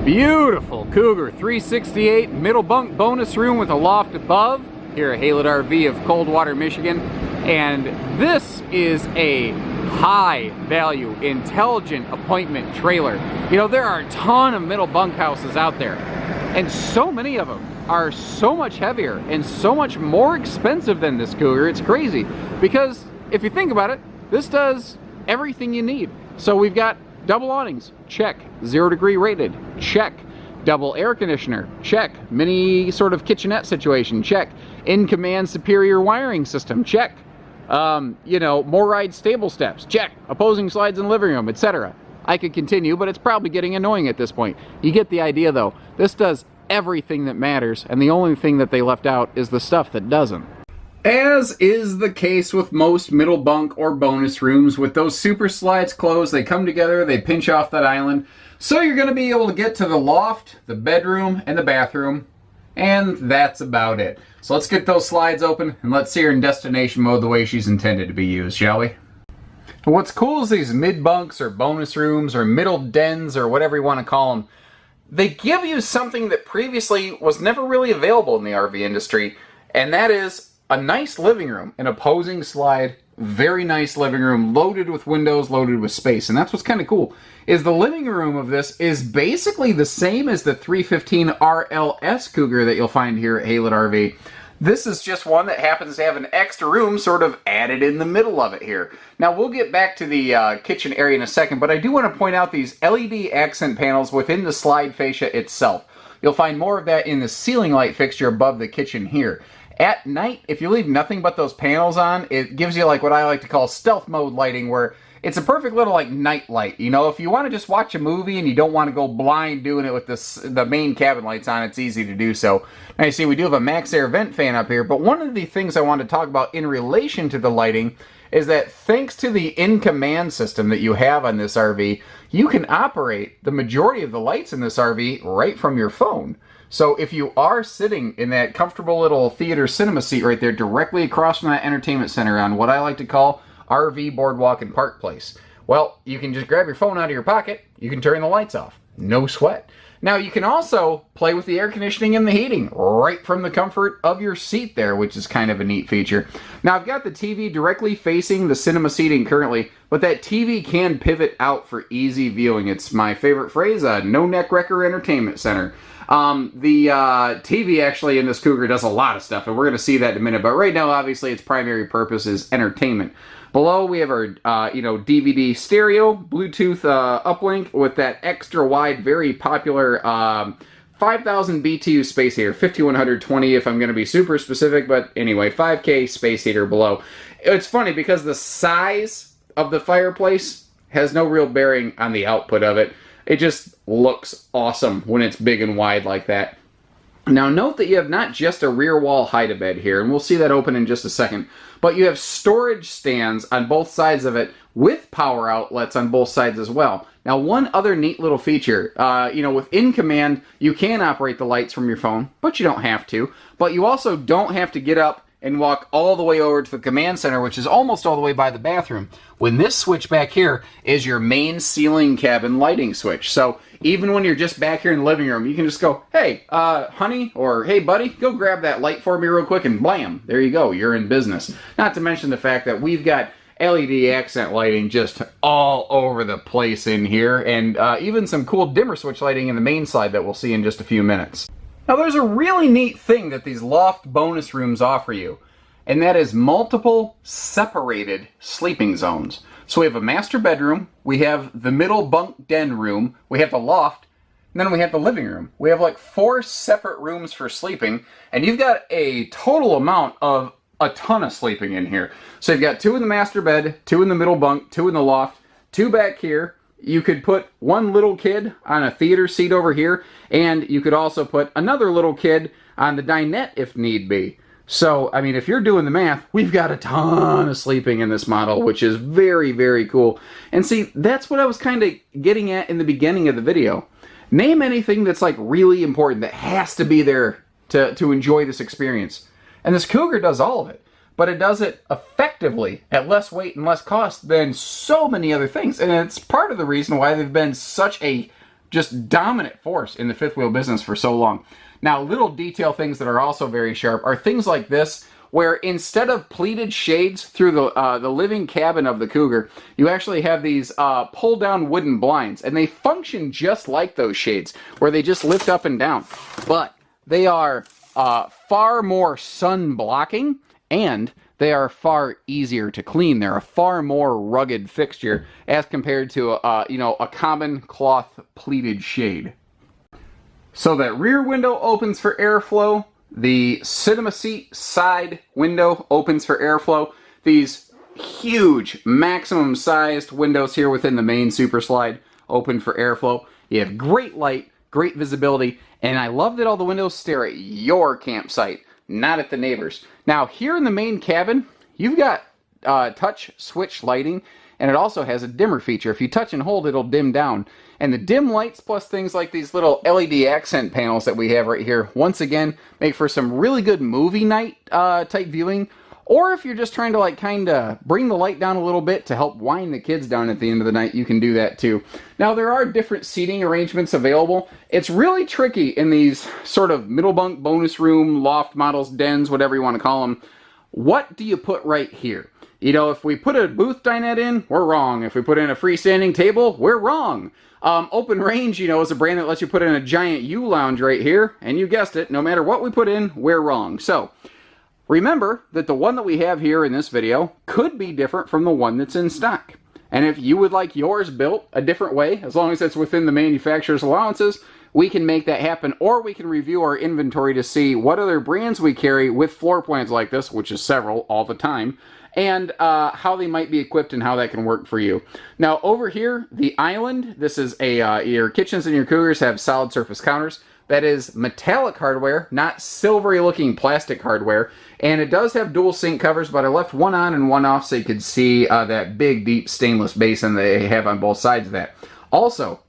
Beautiful Cougar 368 middle bunk bonus room with a loft above here at Haylett RV of Coldwater, Michigan. And this is a high value, intelligent appointment trailer. You know, there are a ton of middle bunk houses out there, and so many of them are so much heavier and so much more expensive than this Cougar. It's crazy, because if you think about it, this does everything you need. So we've got double awnings, check. 0 degree rated, check. Double air conditioner, check. Mini sort of kitchenette situation, check. In-command superior wiring system, check. You know, more ride stable steps, check. Opposing slides in the living room, etc. I could continue, but it's probably getting annoying at this point. You get the idea though. This does everything that matters, and the only thing that they left out is the stuff that doesn't. As is the case with most middle bunk or bonus rooms, with those super slides closed, they come together, they pinch off that island. So you're going to be able to get to the loft, the bedroom, and the bathroom, and that's about it. So let's get those slides open, and let's see her in destination mode the way she's intended to be used, shall we? What's cool is these mid-bunks or bonus rooms or middle dens or whatever you want to call them, they give you something that previously was never really available in the RV industry, and that is a nice living room, an opposing slide, very nice living room, loaded with windows, loaded with space. And that's what's kind of cool, is the living room of this is basically the same as the 315 RLS Cougar that you'll find here at Haylett RV. This is just one that happens to have an extra room sort of added in the middle of it here. Now we'll get back to the kitchen area in a second, but I do want to point out these LED accent panels within the slide fascia itself. You'll find more of that in the ceiling light fixture above the kitchen here. At night, if you leave nothing but those panels on, it gives you like what I like to call stealth mode lighting, where it's a perfect little like night light. You know, if you want to just watch a movie and you don't want to go blind doing it with the main cabin lights on, it's easy to do so. Now you see we do have a max air vent fan up here, but one of the things I want to talk about in relation to the lighting is that thanks to the in-command system that you have on this RV, you can operate the majority of the lights in this RV right from your phone. So if you are sitting in that comfortable little theater cinema seat right there directly across from that entertainment center on what I like to call RV Boardwalk and Park Place, well, you can just grab your phone out of your pocket, you can turn the lights off. No sweat. Now you can also play with the air conditioning and the heating right from the comfort of your seat there, which is kind of a neat feature. Now I've got the TV directly facing the cinema seating currently, but that TV can pivot out for easy viewing. It's my favorite phrase, no neck wrecker entertainment center. The TV actually in this Cougar does a lot of stuff, and we're going to see that in a minute, but right now obviously its primary purpose is entertainment. Below we have our DVD stereo, Bluetooth uplink with that extra wide, very popular 5000 BTU space heater, 5120 if I'm going to be super specific, but anyway, 5K space heater below. It's funny because the size of the fireplace has no real bearing on the output of it. It just looks awesome when it's big and wide like that. Now note that you have not just a rear wall hide-a-bed here, and we'll see that open in just a second, but you have storage stands on both sides of it with power outlets on both sides as well. Now one other neat little feature, with in-command, you can operate the lights from your phone, but you don't have to. But you also don't have to get up and walk all the way over to the command center, which is almost all the way by the bathroom, when this switch back here is your main ceiling cabin lighting switch. So even when you're just back here in the living room, you can just go, hey, honey, or hey, buddy, go grab that light for me real quick, and blam, there you go, you're in business. Not to mention the fact that we've got LED accent lighting just all over the place in here, and even some cool dimmer switch lighting in the main slide that we'll see in just a few minutes. Now there's a really neat thing that these loft bonus rooms offer you, and that is multiple separated sleeping zones. So we have a master bedroom, we have the middle bunk den room, we have the loft, and then we have the living room. We have like 4 separate rooms for sleeping, and you've got a total amount of a ton of sleeping in here. So you've got 2 in the master bed, 2 in the middle bunk, 2 in the loft, 2 back here. You could put one little kid on a theater seat over here, and you could also put another little kid on the dinette if need be. So, I mean, if you're doing the math, we've got a ton of sleeping in this model, which is very, very cool. And see, that's what I was kind of getting at in the beginning of the video. Name anything that's like really important that has to be there to enjoy this experience. And this Cougar does all of it. But it does it effectively at less weight and less cost than so many other things. And it's part of the reason why they've been such a just dominant force in the fifth wheel business for so long. Now, little detail things that are also very sharp are things like this, where instead of pleated shades through the living cabin of the Cougar, you actually have these pull-down wooden blinds, and they function just like those shades, where they just lift up and down. But they are far more sun-blocking, and they are far easier to clean. They're a far more rugged fixture as compared to a common cloth pleated shade. So that rear window opens for airflow. The cinema seat side window opens for airflow. These huge maximum sized windows here within the main Super Slide open for airflow. You have great light, great visibility, and I love that all the windows stare at your campsite, not at the neighbors. Now, here in the main cabin, you've got touch switch lighting, and it also has a dimmer feature. If you touch and hold, it'll dim down. And the dim lights plus things like these little LED accent panels that we have right here, once again, make for some really good movie night type viewing. Or if you're just trying to kind of bring the light down a little bit to help wind the kids down at the end of the night, you can do that too. Now, there are different seating arrangements available. It's really tricky in these sort of middle bunk, bonus room, loft models, dens, whatever you want to call them. What do you put right here? You know, if we put a booth dinette in, we're wrong. If we put in a freestanding table, we're wrong. Open Range, is a brand that lets you put in a giant U-lounge right here, and you guessed it, no matter what we put in, we're wrong. So, remember that the one that we have here in this video could be different from the one that's in stock. And if you would like yours built a different way, as long as it's within the manufacturer's allowances, we can make that happen, or we can review our inventory to see what other brands we carry with floor plans like this, which is several all the time, and how they might be equipped and how that can work for you. Now, over here, the island, this is your kitchens and your Cougars have solid surface counters. That is metallic hardware, not silvery looking plastic hardware. And it does have dual sink covers, but I left one on and one off so you could see that big, deep stainless basin they have on both sides of that. Also,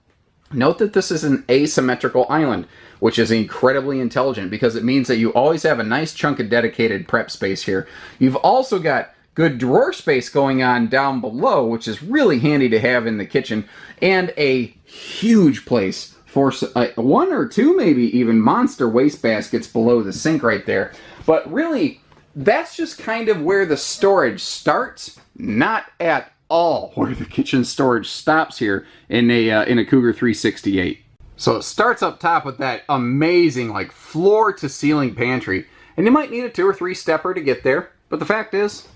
note that this is an asymmetrical island, which is incredibly intelligent because it means that you always have a nice chunk of dedicated prep space here. You've also got good drawer space going on down below, which is really handy to have in the kitchen, and a huge place for one or two, maybe even monster waste baskets below the sink right there. But really, that's just kind of where the storage starts, not at all where the kitchen storage stops here in a Cougar 368. So it starts up top with that amazing floor to ceiling pantry, and you might need a 2 or 3 stepper to get there, but the fact is,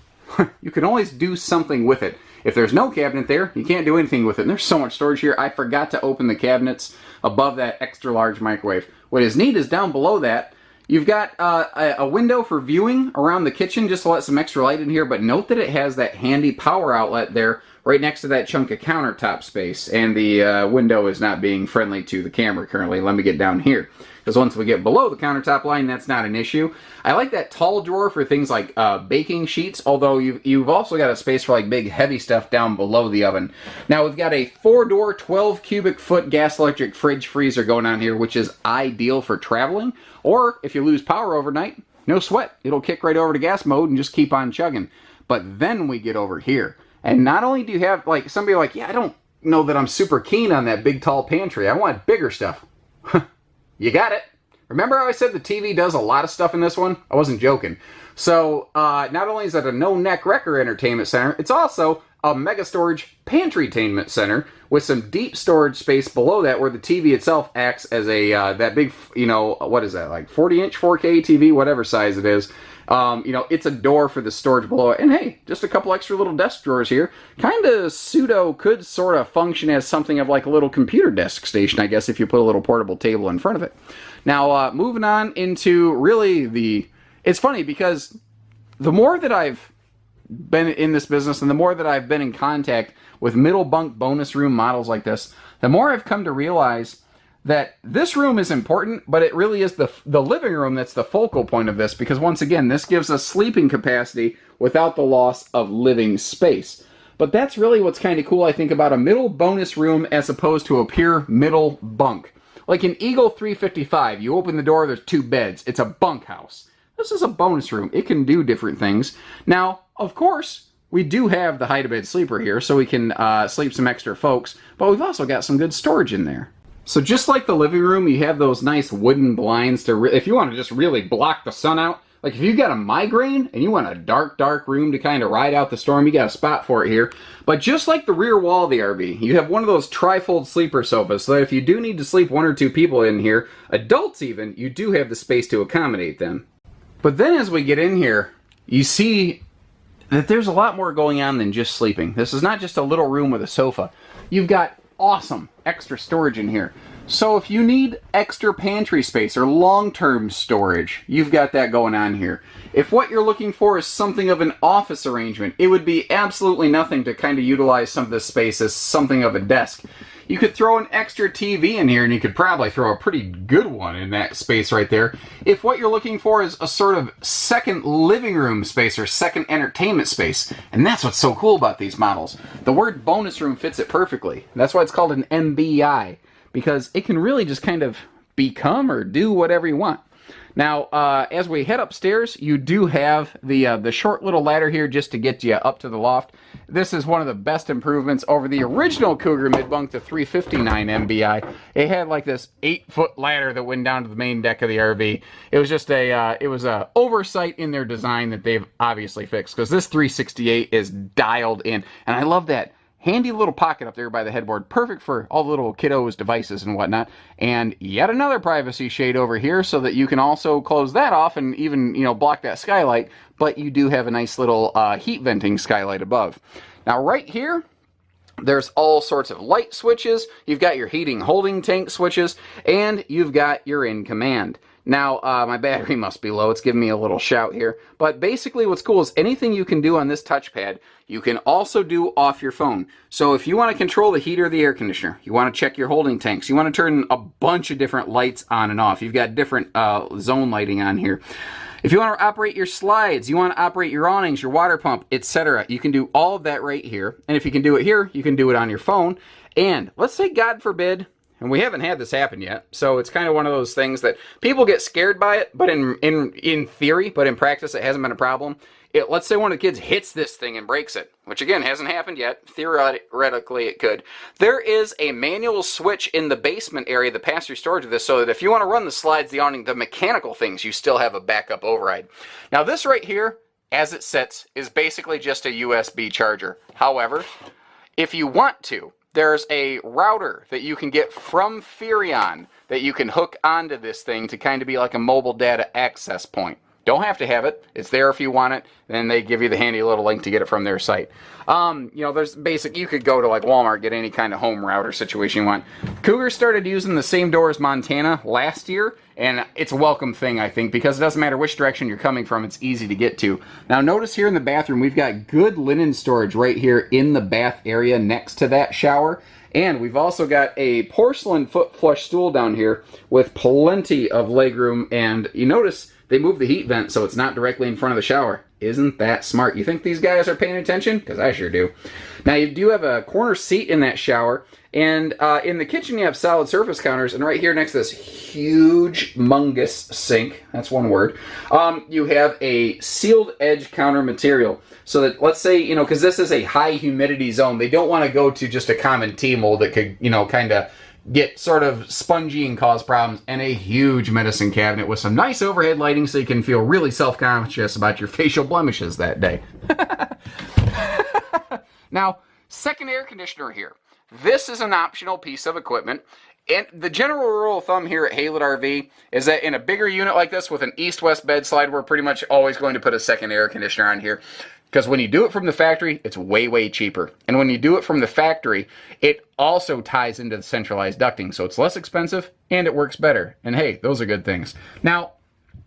you can always do something with it. If there's no cabinet there, you can't do anything with it. And there's so much storage here. I forgot to open the cabinets above that extra large microwave. What is neat is down below that, you've got a window for viewing around the kitchen just to let some extra light in here. But note that it has that handy power outlet there right next to that chunk of countertop space. And the window is not being friendly to the camera currently. Let me get down here, because once we get below the countertop line, that's not an issue. I like that tall drawer for things like baking sheets, although you've also got a space for big heavy stuff down below the oven. Now we've got a 4-door, 12 cubic foot gas electric fridge freezer going on here, which is ideal for traveling, or if you lose power overnight, no sweat. It'll kick right over to gas mode and just keep on chugging. But then we get over here, and not only do you have somebody yeah, I don't know that I'm super keen on that big tall pantry. I want bigger stuff. You got it. Remember how I said the TV does a lot of stuff in this one? I wasn't joking. So, not only is it a no-neck wrecker entertainment center, it's also a mega storage pantry-tainment center with some deep storage space below that where the TV itself acts as a, that big, what is that, 40-inch 4K TV, whatever size it is. It's a door for the storage below it. And hey, just a couple extra little desk drawers here. Kind of could sort of function as something of a little computer desk station, I guess, if you put a little portable table in front of it. Now, moving on into really it's funny because the more that I've been in this business and the more that I've been in contact with middle bunk bonus room models like this, the more I've come to realize that this room is important, but it really is the living room that's the focal point of this, because once again, this gives us sleeping capacity without the loss of living space. But that's really what's kind of cool, I think, about a middle bonus room as opposed to a pure middle bunk. Like in Eagle 355, you open the door, there's 2 beds. It's a bunk house. This is a bonus room. It can do different things. Now, of course, we do have the hide-a-bed sleeper here, so we can sleep some extra folks, but we've also got some good storage in there. So just like the living room, you have those nice wooden blinds to, if you want to just really block the sun out. Like if you've got a migraine and you want a dark, dark room to kind of ride out the storm, you got a spot for it here. But just like the rear wall of the RV, you have one of those trifold sleeper sofas, so that if you do need to sleep 1 or 2 people in here, adults even, you do have the space to accommodate them. But then as we get in here, you see that there's a lot more going on than just sleeping. This is not just a little room with a sofa. You've got awesome extra storage in here. So if you need extra pantry space or long-term storage, you've got that going on here. If what you're looking for is something of an office arrangement, it would be absolutely nothing to kind of utilize some of this space as something of a desk. You could throw an extra TV in here, and you could probably throw a pretty good one in that space right there. If what you're looking for is a sort of second living room space or second entertainment space, and that's what's so cool about these models. The word bonus room fits it perfectly. That's why it's called an MBI, because it can really just kind of become or do whatever you want. Now, as we head upstairs, you do have the short little ladder here just to get you up to the loft. This is one of the best improvements over the original Cougar mid-bunk, the 359 MBI. It had like this 8-foot ladder that went down to the main deck of the RV. It was just a oversight in their design that they've obviously fixed, because this 368 is dialed in, and I love that. Handy little pocket up there by the headboard, perfect for all the little kiddos' devices and whatnot. And yet another privacy shade over here so that you can also close that off and even, block that skylight, but you do have a nice little heat venting skylight above. Now right here, there's all sorts of light switches, you've got your heating holding tank switches, and you've got your in command. Now, my battery must be low. It's giving me a little shout here. But basically what's cool is anything you can do on this touchpad, you can also do off your phone. So if you want to control the heater or the air conditioner, you want to check your holding tanks, you want to turn a bunch of different lights on and off. You've got different zone lighting on here. If you want to operate your slides, you want to operate your awnings, your water pump, etc., you can do all of that right here. And if you can do it here, you can do it on your phone. And let's say, God forbid, and we haven't had this happen yet, so it's kind of one of those things that people get scared by it, but in theory, but in practice, it hasn't been a problem. Let's say one of the kids hits this thing and breaks it, which again, hasn't happened yet. Theoretically, it could. There is a manual switch in the basement area, the pass-through storage of this, so that if you want to run the slides, the awning, the mechanical things, you still have a backup override. Now, this right here, as it sits, is basically just a USB charger. However, if you want to, there's a router that you can get from Furrion that you can hook onto this thing to kind of be like a mobile data access point. Don't have to have it. It's there if you want it. Then they give you the handy little link to get it from their site. There's basic, you could go to like Walmart, get any kind of home router situation you want. Cougar started using the same door as Montana last year, and it's a welcome thing, I think, because it doesn't matter which direction you're coming from, it's easy to get to. Now notice here in the bathroom, we've got good linen storage right here in the bath area next to that shower. And we've also got a porcelain foot flush stool down here with plenty of legroom, and you notice they moved the heat vent so it's not directly in front of the shower. Isn't that smart? You think these guys are paying attention? Because I sure do. Now you do have a corner seat in that shower, and in the kitchen you have solid surface counters, and right here next to this huge, humongous sink, that's one word, you have a sealed edge counter material. So that, let's say, because this is a high humidity zone, they don't want to go to just a common T-mold that could, kind of get sort of spongy and cause problems, and a huge medicine cabinet with some nice overhead lighting so you can feel really self-conscious about your facial blemishes that day. Now, second air conditioner here. This is an optional piece of equipment, and the general rule of thumb here at Haylett RV is that in a bigger unit like this with an east-west bed slide, we're pretty much always going to put a second air conditioner on here. Because when you do it from the factory, it's way, way cheaper. And when you do it from the factory, it also ties into the centralized ducting. So it's less expensive and it works better. And hey, those are good things. Now,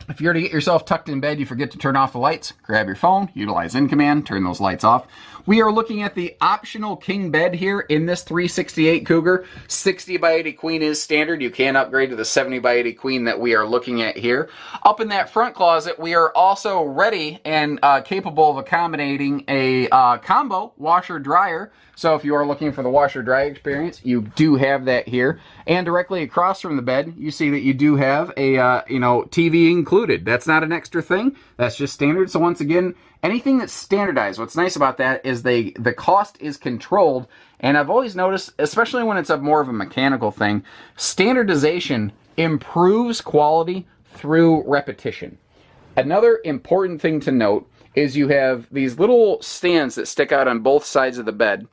if you're to get yourself tucked in bed, you forget to turn off the lights, grab your phone, utilize in command, turn those lights off. We are looking at the optional king bed here in this 368 Cougar. 60 by 80 queen is standard. You can upgrade to the 70 by 80 queen that we are looking at here. Up in that front closet, we are also ready and capable of accommodating a combo washer dryer. So if you are looking for the washer dryer experience, you do have that here. And directly across from the bed, you see that you do have a TVing included. That's not an extra thing. That's just standard. So once again, anything that's standardized, what's nice about that is the cost is controlled. And I've always noticed, especially when it's more of a mechanical thing, standardization improves quality through repetition. Another important thing to note is you have these little stands that stick out on both sides of the bed.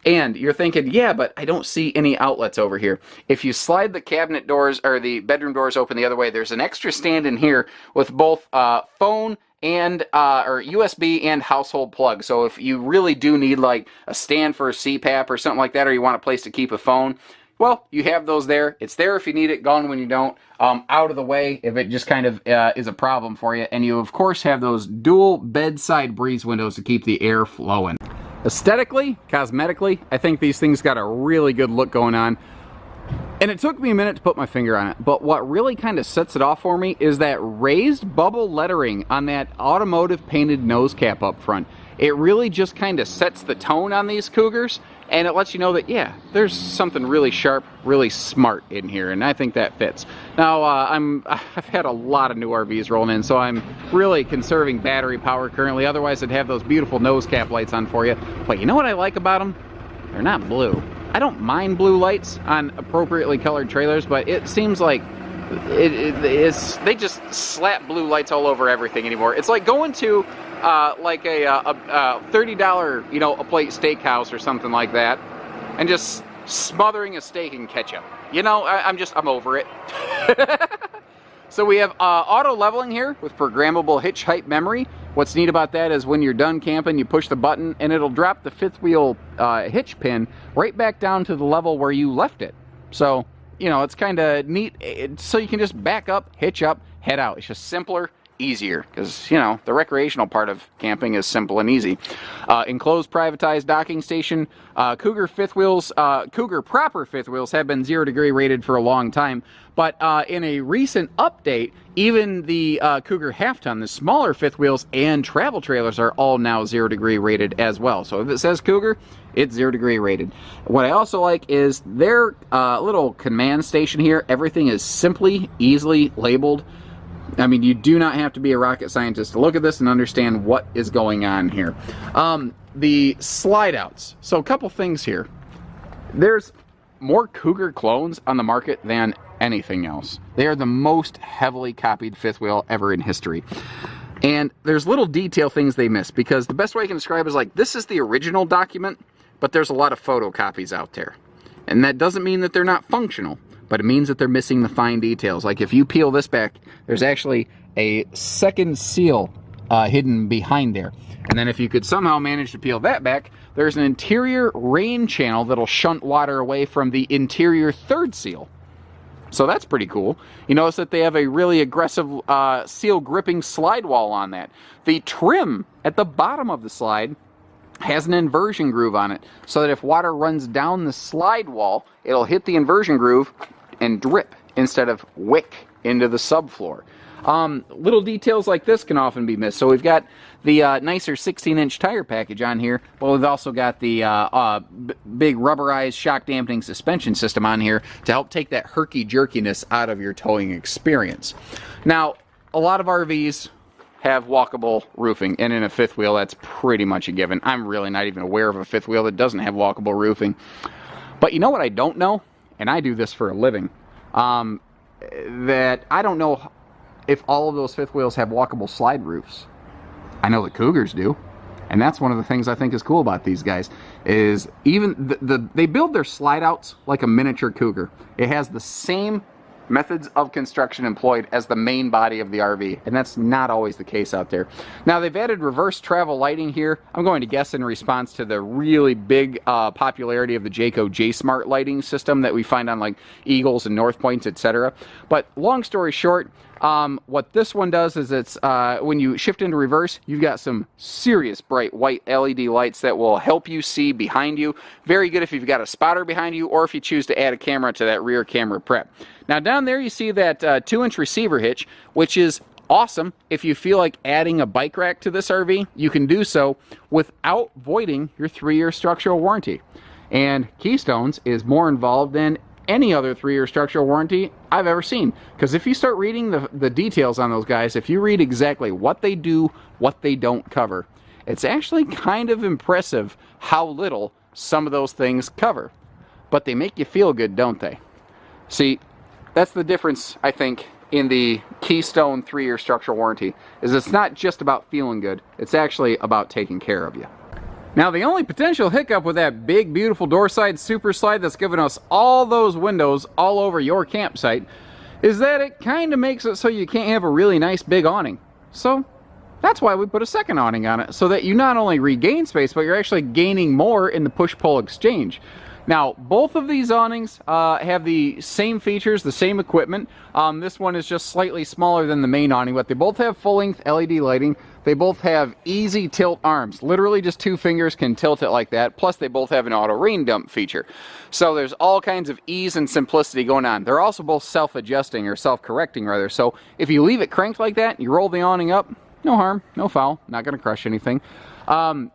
And you're thinking, yeah, but I don't see any outlets over here. If you slide the cabinet doors or the bedroom doors open the other way, there's an extra stand in here with both phone and or USB and household plug. So if you really do need like a stand for a CPAP or something like that, or you want a place to keep a phone, well, you have those there. It's there if you need it, gone when you don't. Out of the way if it just kind of is a problem for you. And you, of course, have those dual bedside breeze windows to keep the air flowing. Aesthetically, cosmetically, I think these things got a really good look going on. And it took me a minute to put my finger on it, but what really kind of sets it off for me is that raised bubble lettering on that automotive painted nose cap up front. It really just kind of sets the tone on these Cougars, and it lets you know that, yeah, there's something really sharp, really smart in here, and I think that fits. Now, I've had a lot of new RVs rolling in, so I'm really conserving battery power currently. Otherwise, I'd have those beautiful nose cap lights on for you. But you know what I like about them? They're not blue. I don't mind blue lights on appropriately colored trailers, but it seems like they just slap blue lights all over everything anymore. It's like going to like a $30, you know, a plate steakhouse or something like that, and just smothering a steak in ketchup. You know, I'm over it. So we have auto leveling here with programmable hitch height memory. What's neat about that is when you're done camping, you push the button and it'll drop the fifth wheel hitch pin right back down to the level where you left it. So, you know, it's kind of neat. So you can just back up, hitch up, head out. It's just simpler, easier, because, you know, the recreational part of camping is simple and easy. Enclosed privatized docking station. Cougar fifth wheels, Cougar proper fifth wheels have been 0 degree rated for a long time, but in a recent update, even the Cougar half ton, the smaller fifth wheels and travel trailers are all now 0 degree rated as well. So if it says Cougar, it's 0 degree rated. What I also like is their little command station here. Everything is simply, easily labeled. I mean, you do not have to be a rocket scientist to look at this and understand what is going on here. The slide outs. So a couple things here. There's more Cougar clones on the market than anything else. They are the most heavily copied fifth wheel ever in history. And there's little detail things they miss, because the best way I can describe it is like, this is the original document, but there's a lot of photocopies out there. And that doesn't mean that they're not functional, but it means that they're missing the fine details. Like if you peel this back, there's actually a second seal hidden behind there. And then if you could somehow manage to peel that back, there's an interior rain channel that'll shunt water away from the interior third seal. So that's pretty cool. You notice that they have a really aggressive seal gripping slide wall on that. The trim at the bottom of the slide has an inversion groove on it, so that if water runs down the slide wall, it'll hit the inversion groove and drip instead of wick into the subfloor. Little details like this can often be missed. So we've got the nicer 16-inch tire package on here, but we've also got the big rubberized shock dampening suspension system on here to help take that herky-jerkiness out of your towing experience. Now, a lot of RVs have walkable roofing, and in a fifth wheel, that's pretty much a given. I'm really not even aware of a fifth wheel that doesn't have walkable roofing. But you know what I don't know? And I do this for a living. That I don't know if all of those fifth wheels have walkable slide roofs. I know the Cougars do. And that's one of the things I think is cool about these guys, is even they build their slide outs like a miniature Cougar. It has the same methods of construction employed as the main body of the RV, and that's not always the case out there. Now, they've added reverse travel lighting here. I'm going to guess in response to the really big popularity of the Jayco J-Smart lighting system that we find on like Eagles and North Points, etc. But long story short, what this one does is it's when you shift into reverse, you've got some serious bright white LED lights that will help you see behind you. Very good if you've got a spotter behind you, or if you choose to add a camera to that rear camera prep. Now down there you see that 2-inch receiver hitch, which is awesome. If you feel like adding a bike rack to this RV, you can do so without voiding your 3-year structural warranty. And Keystones is more involved than any other 3-year structural warranty I've ever seen. Because if you start reading the details on those guys, if you read exactly what they do, what they don't cover, it's actually kind of impressive how little some of those things cover. But they make you feel good, don't they? See, that's the difference, I think, in the Keystone 3-year structural warranty, is it's not just about feeling good, it's actually about taking care of you. Now, the only potential hiccup with that big, beautiful door side super slide that's given us all those windows all over your campsite is that it kind of makes it so you can't have a really nice big awning. So that's why we put a second awning on it, so that you not only regain space, but you're actually gaining more in the push-pull exchange. Now, both of these awnings have the same features, the same equipment. This one is just slightly smaller than the main awning, but they both have full-length LED lighting. They both have easy tilt arms. Literally just 2 fingers can tilt it like that. Plus, they both have an auto rain dump feature. So there's all kinds of ease and simplicity going on. They're also both self-adjusting, or self-correcting rather. So if you leave it cranked like that, you roll the awning up, no harm, no foul, not going to crush anything.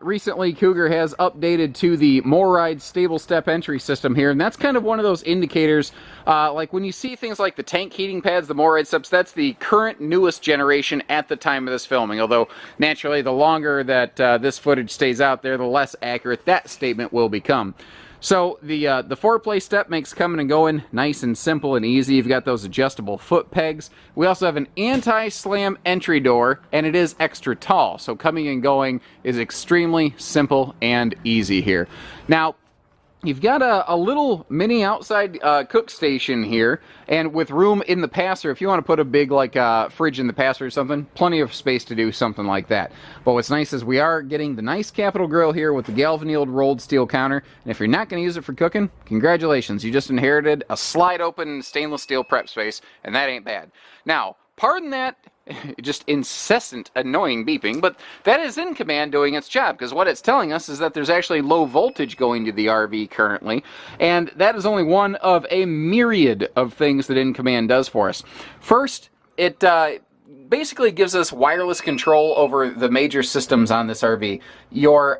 Recently, Cougar has updated to the MORryde stable step entry system here, and that's kind of one of those indicators, like when you see things like the tank heating pads, the MORryde steps, that's the current newest generation at the time of this filming, although naturally the longer that this footage stays out there, the less accurate that statement will become. So the 4-play step makes coming and going nice and simple and easy. You've got those adjustable foot pegs. We also have an anti-slam entry door, and it is extra tall. So coming and going is extremely simple and easy here. Now, you've got a little mini outside cook station here, and with room in the passer, if you want to put a big fridge in the passer or something, plenty of space to do something like that. But what's nice is we are getting the nice Capital Grill here with the galvanized rolled steel counter, and if you're not going to use it for cooking, congratulations, you just inherited a slide open stainless steel prep space, and that ain't bad. Now, pardon that just incessant annoying beeping, but that is In Command doing its job, because what it's telling us is that there's actually low voltage going to the RV currently, and that is only one of a myriad of things that In Command does for us. First, it basically gives us wireless control over the major systems on this RV. Your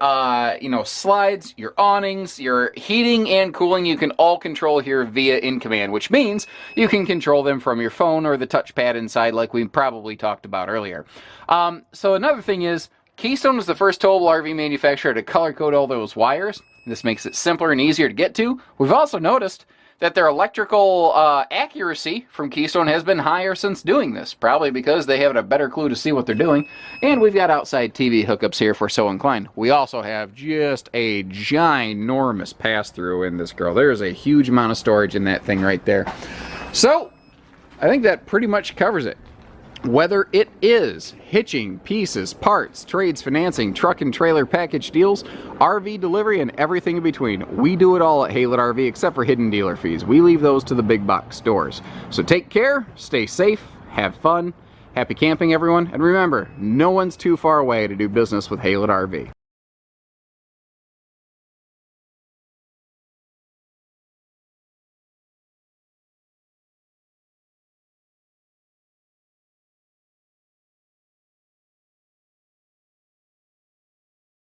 slides, your awnings, your heating and cooling, you can all control here via In Command, which means you can control them from your phone or the touchpad inside, like we probably talked about earlier. So another thing is, Keystone was the first towable RV manufacturer to color code all those wires. This makes it simpler and easier to get to. We've also noticed that their electrical accuracy from Keystone has been higher since doing this, probably because they have a better clue to see what they're doing. And we've got outside TV hookups here if we're so inclined. We also have just a ginormous pass-through in this girl. There's a huge amount of storage in that thing right there. So, I think that pretty much covers it. Whether it is hitching, pieces, parts, trades, financing, truck and trailer package deals, RV delivery, and everything in between, we do it all at Haylett RV except for hidden dealer fees. We leave those to the big box stores. So take care, stay safe, have fun, happy camping everyone, and remember, no one's too far away to do business with Haylett RV.